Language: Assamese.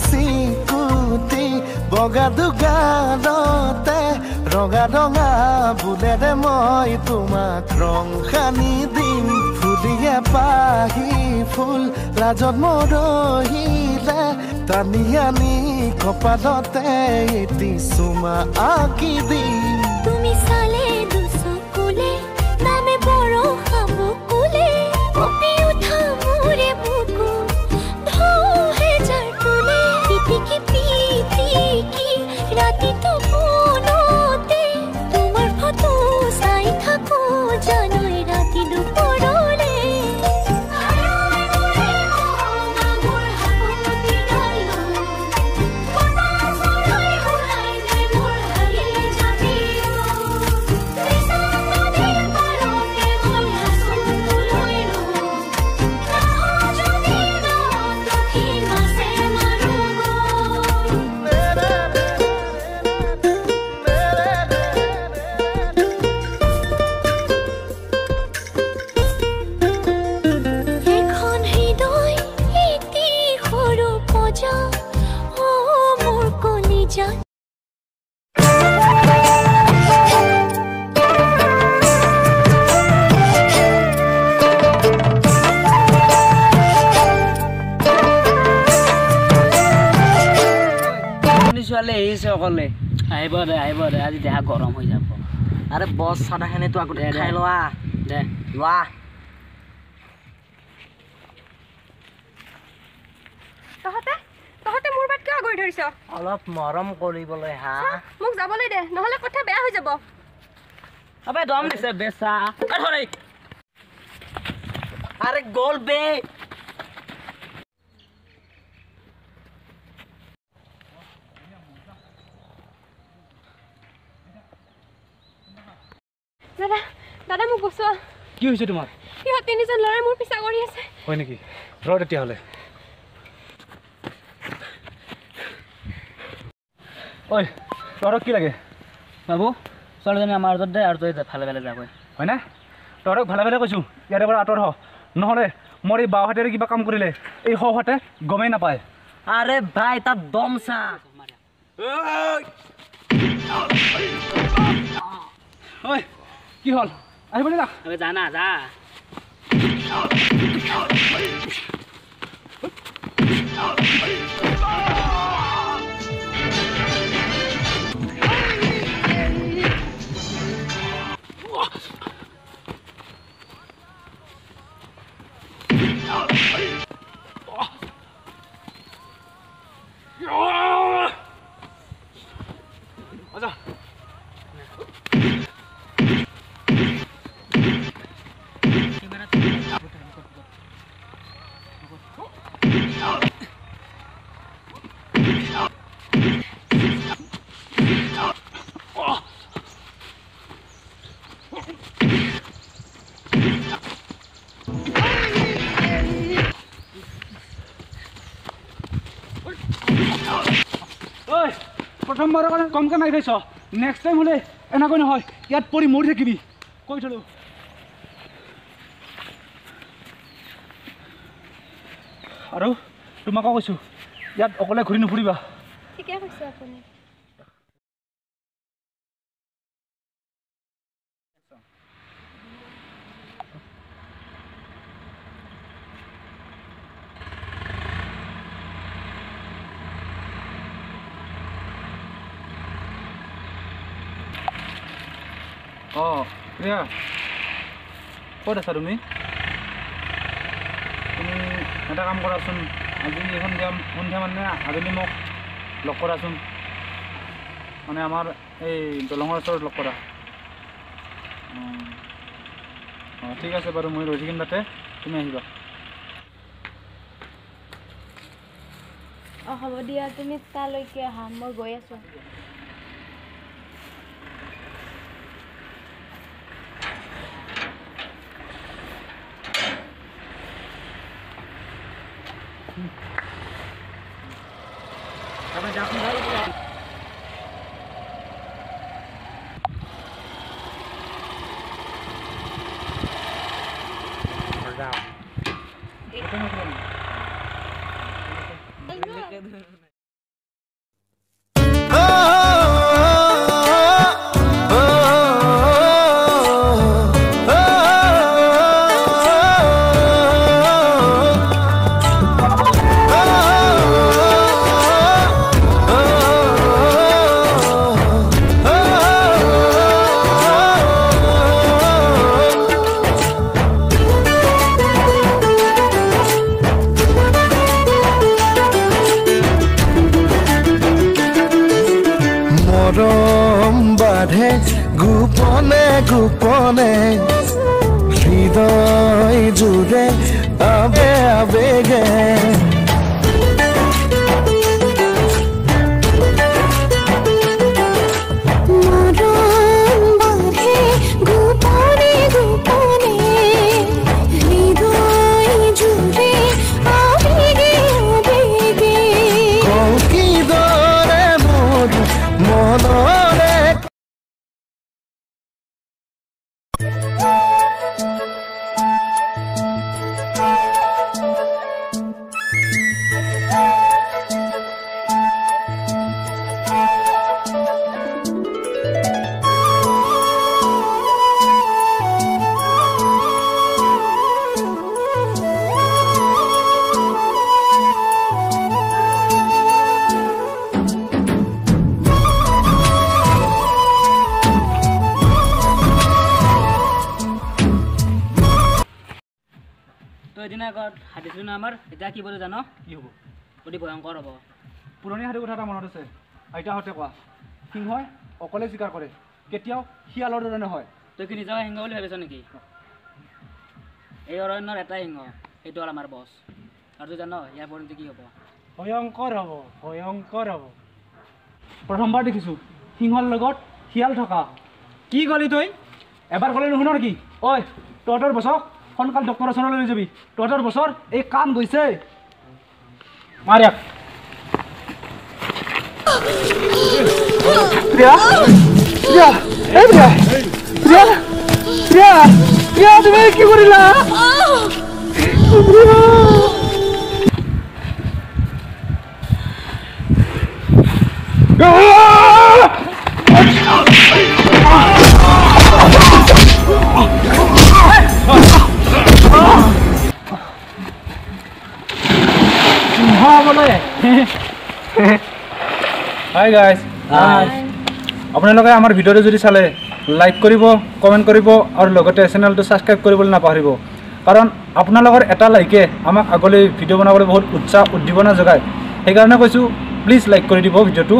চিকুটি বগা দুগালতে ৰঙা ৰঙা বুলেৰে মই তোমাক ৰং সানি দিম ফুলিয়ে পাহি ফুল লাজত মৰহিলে টানি আনি কপালতে এটি চুমা আঁকি দিম তুমি চালে দুচকুলে নামে বৰ হাবুকুলে কপি উঠা মোৰে বুকু ঢৌহে যাৰ কোলে পিটিকি পিটিকি ৰাতিটো পোনতে তোমাৰ ফটো চাই থাকো জানই ৰাতি দুপৰলে আহিব দে আজি দেহা গৰম হৈ যাব আৰে বস চাদাখানে তো আগতে খাই লোৱা দে লোৱা তহতে মোৰ বাট কিয় গৈ ধৰিছ অলপ মৰম কৰিবলৈ হা মোক যাবলৈ দে নহলে কথা বেয়া হৈ যাব আবে দম দিছে বেচা আরে আরে গোল বে দাদা মোক বসোৱা কি হৈছে তোমাৰ ইহঁত তিনিজন ল'ৰাই মোৰ পিছা কৰি আছে হয় নেকি ৰ তেতিয়াহ'লে ঐ তহঁতক কি লাগে বাবু ছোৱালীজনী আমাৰ ওচৰত দে আৰু তই ভালে ভালে যাবই হয়নে তহঁতক ভালে ভালে কৈছোঁ ইয়াৰে পৰা আঁতৰ হ নহ'লে মোৰ এই বাওঁ হাতেৰে কিবা কাম কৰিলে এই স হাতে গমেই নাপায় আরে ভাই তার দম চা ঐ কি হ'ল আহিবনি না আবে জানা যা আচ্ছা প্ৰথমবাৰৰ কাৰণে কমকৈ মাৰি থৈছ নেক্সট টাইম হ'লে এনেকৈ নহয় ইয়াত পৰি মৰি থাকিবি কৈ থলোঁ আৰু তোমাকো কৈছোঁ ইয়াত অকলে ঘূৰি নুফুৰিবা ঠিকে কৈছে আপুনি অঁ প্ৰিয়া ক'ত আছা তুমি এটা কাম কৰাচোন আজি সন্ধিয়া মানে আবেলি মোক লগ কৰাচোন মানে আমাৰ এই দলঙৰ ওচৰত লগ কৰা অঁ ঠিক আছে বাৰু মই ৰৈ থাকিম তাতে তুমি আহিবা অঁ হ'ব দিয়া তুমি তালৈকে আহা মই গৈ আছোঁ Apa dah aku baru dia. Dah. Itu macam mana? মৰম বাঢ়ে গোপনে গোপনে হৃদয় জুড়ে আবে আবেগে তো এদিন আগত হাতিছিল না আমাৰ এতিয়া কি বলে জানো কি হ'ব অতি ভয়ংকৰ হ'ব পুৰণি সাধু কথা এটা মনত আছে আইতাহঁতে কোৱা সিংহই অকলে চিকাৰ কৰে কেতিয়াও শিয়ালৰ দৰে নহয় তই কি নিজে সিংহ বুলি ভাবিছ নেকি এই অৰণ্যৰ এটাই সিংহ সেইটো হ'ল আমাৰ বছ আৰু তই জানো ইয়াৰ পৰিণতি কি হ'ব ভয়ংকৰ হ'ব প্ৰথমবাৰ দেখিছোঁ সিংহৰ লগত শিয়াল থকা কি গলি তই এবাৰ ক'লে নুশুন নেকি ঐ তহঁতৰ বছক সোনকাল ডক্টৰৰ ওচৰলৈ লৈ যাবি তহঁতৰ বছৰ এই কাণ গৈছে মাৰ ইয়াক প্ৰিয়া প্ৰিয়া এই প্ৰিয়া প্ৰিয়া প্ৰিয়া প্ৰিয়া তুমি কি কৰিলা হাই গাইজ আপোনালোকে আমাৰ ভিডিঅ'টো যদি চালে লাইক কৰিব কমেণ্ট কৰিব আৰু লগতে চেনেলটো ছাবস্ক্ৰাইব কৰিবলৈ নাপাহৰিব কাৰণ আপোনালোকৰ এটা লাইকে আমাক আগলৈ ভিডিঅ' বনাবলৈ বহুত উৎসাহ উদ্দীপনা যোগায় সেইকাৰণে কৈছোঁ প্লিজ লাইক কৰি দিব ভিডিঅ'টো